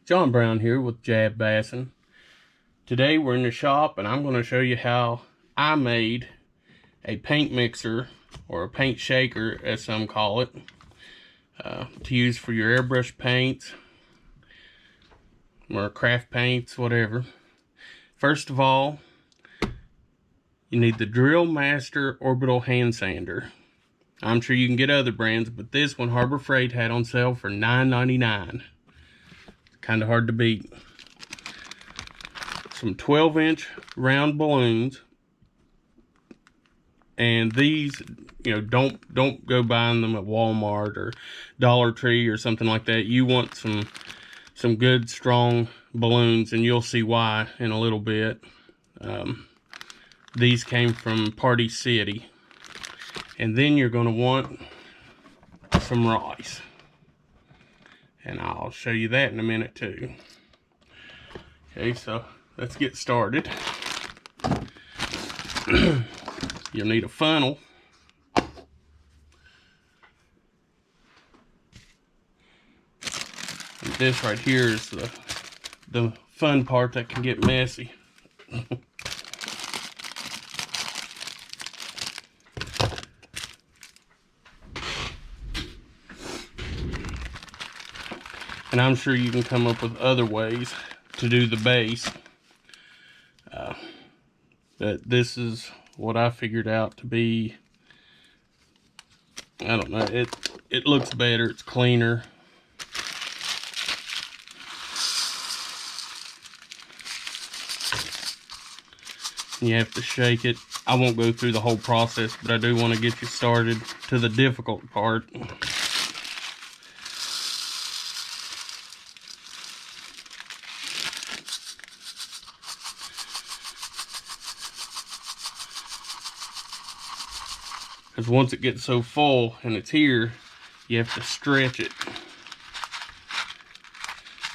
John Brown here with Jab Bassin. Today we're in the shop and I'm going to show you how I made a paint mixer, or a paint shaker as some call it, to use for your airbrush paints or craft paints, whatever. First of all, you need the Drill Master Orbital Hand Sander. I'm sure you can get other brands, but this one Harbor Freight had on sale for $9.99. Kind of hard to beat. Some 12-inch round balloons, and these, don't go buying them at Walmart or Dollar Tree or something like that. You want some good strong balloons, and you'll see why in a little bit. These came from Party City. And then you're going to want some rice, and I'll show you that in a minute too. Okay, so let's get started. You'll need a funnel. And this right here is the fun part that can get messy. And I'm sure you can come up with other ways to do the base. But this is what I figured out to be, I don't know, it looks better, it's cleaner. You have to shake it. I won't go through the whole process, but I do want to get you started to the difficult part. Because once it gets so full and it's here, you have to stretch it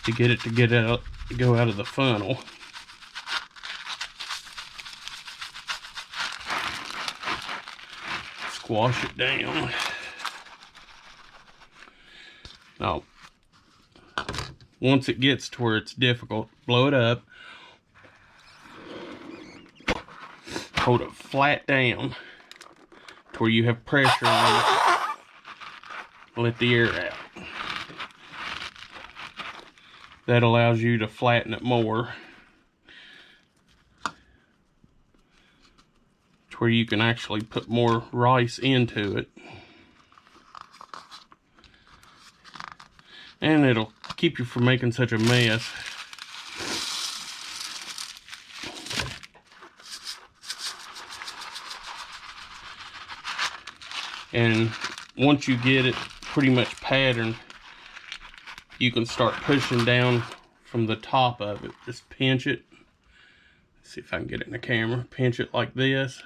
to get it to go out of the funnel. Squash it down. Now, once it gets to where it's difficult, blow it up. Hold it flat down to where you have pressure on it. Let the air out. That allows you to flatten it more to where you can actually put more rice into it. And it'll keep you from making such a mess. And once you get it pretty much patterned, you can start pushing down from the top of it. Just pinch it. Let's see if I can get it in the camera. Pinch it like this.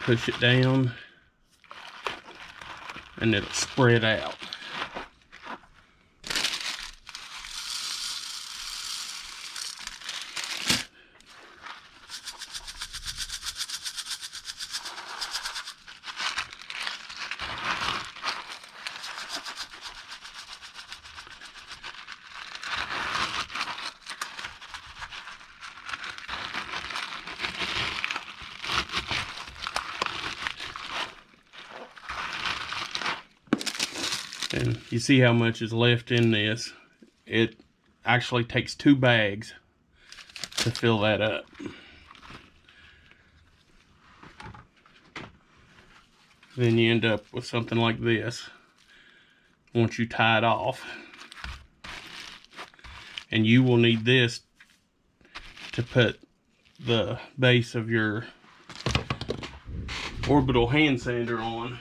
Push it down. And it'll spread out. And you see how much is left in this. It actually takes 2 bags to fill that up. Then you end up with something like this once you tie it off. And you will need this to put the base of your orbital hand sander on.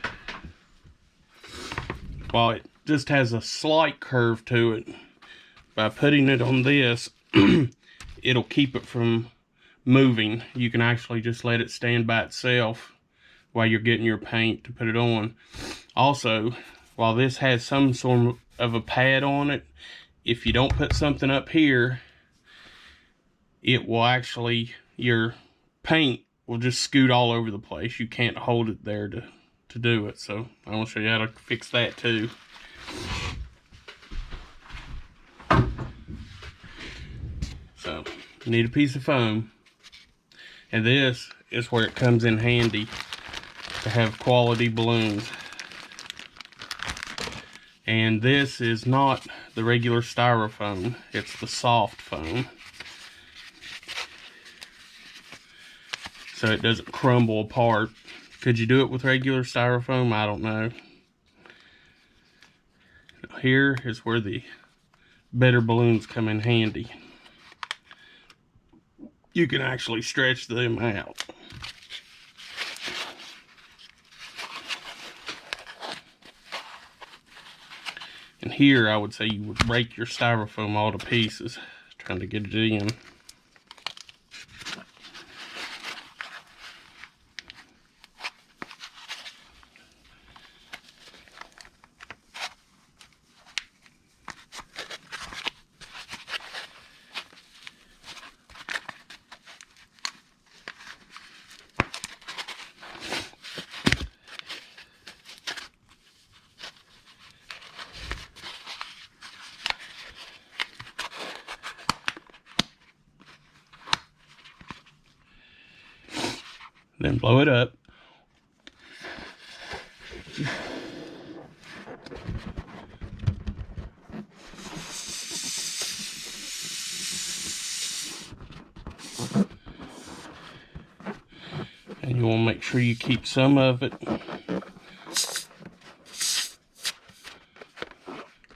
While it just has a slight curve to it, by putting it on this, it'll keep it from moving. You can actually just let it stand by itself while you're getting your paint to put it on. Also, while this has some sort of a pad on it, if you don't put something up here, it will actually, your paint will just scoot all over the place. You can't hold it there to do it. So I want to show you how to fix that too. you need a piece of foam. And this is where it comes in handy to have quality balloons. And this is not the regular styrofoam, it's the soft foam. So it doesn't crumble apart. Could you do it with regular styrofoam? I don't know. Here is where the better balloons come in handy. You can actually stretch them out. And here I would say you would break your styrofoam all to pieces trying to get it in. Then blow it up. And you want to make sure you keep some of it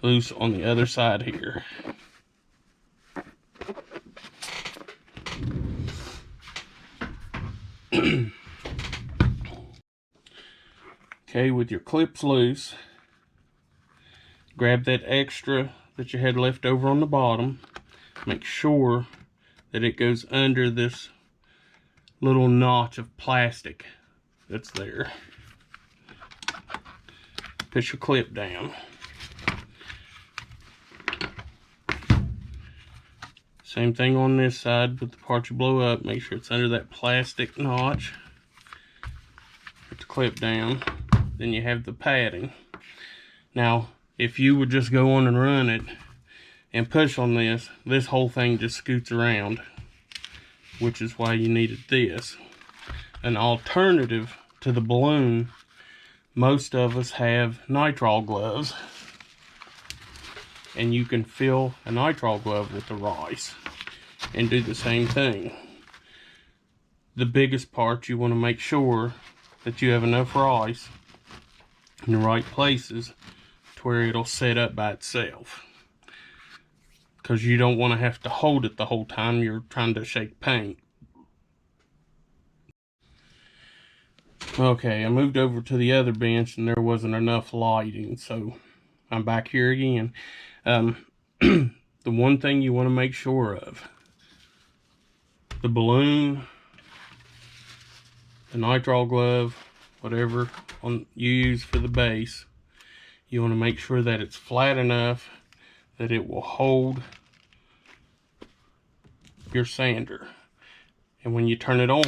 loose on the other side here. Okay, with your clips loose, grab that extra that you had left over on the bottom. Make sure that it goes under this little notch of plastic that's there. Push your clip down. Same thing on this side with the part you blow up. Make sure it's under that plastic notch. Put the clip down. Then you have the padding. Now, if you would just go on and run it and push on this, this whole thing just scoots around, which is why you needed this. An alternative to the balloon, most of us have nitrile gloves, and you can fill a nitrile glove with the rice and do the same thing. The biggest part, you want to make sure that you have enough rice in the right places to where it'll set up by itself, because you don't want to have to hold it the whole time you're trying to shake paint. Okay, I moved over to the other bench and there wasn't enough lighting, so I'm back here again. The one thing you want to make sure of, the balloon, the nitrile glove, whatever you use for the base, you want to make sure that it's flat enough that it will hold your sander. And when you turn it on,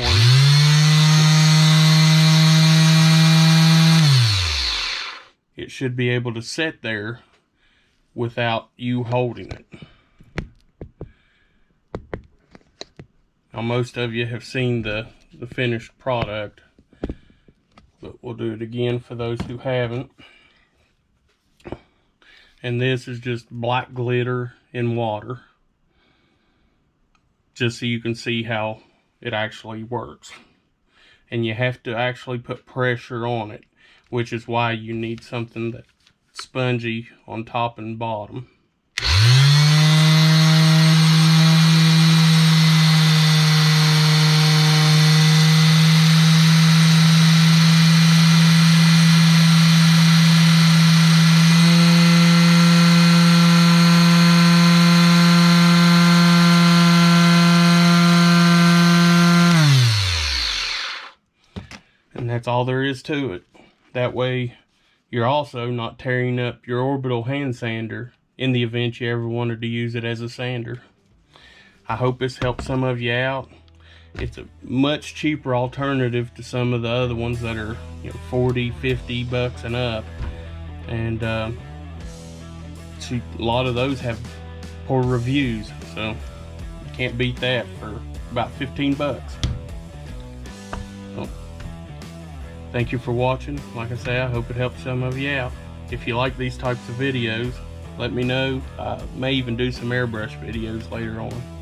it should be able to sit there without you holding it. Now, most of you have seen the finished product, but we'll do it again for those who haven't. And this is just black glitter in water, just so you can see how it actually works. And you have to actually put pressure on it, which is why you need something that's spongy on top and bottom. And that's all there is to it. That way you're also not tearing up your orbital hand sander in the event you ever wanted to use it as a sander. I hope this helps some of you out. It's a much cheaper alternative to some of the other ones that are, 40, 50 bucks and up. And a lot of those have poor reviews. So Can't beat that for about 15 bucks. So, thank you for watching. Like I say, I hope it helps some of you out. If you like these types of videos, let me know. I may even do some airbrush videos later on.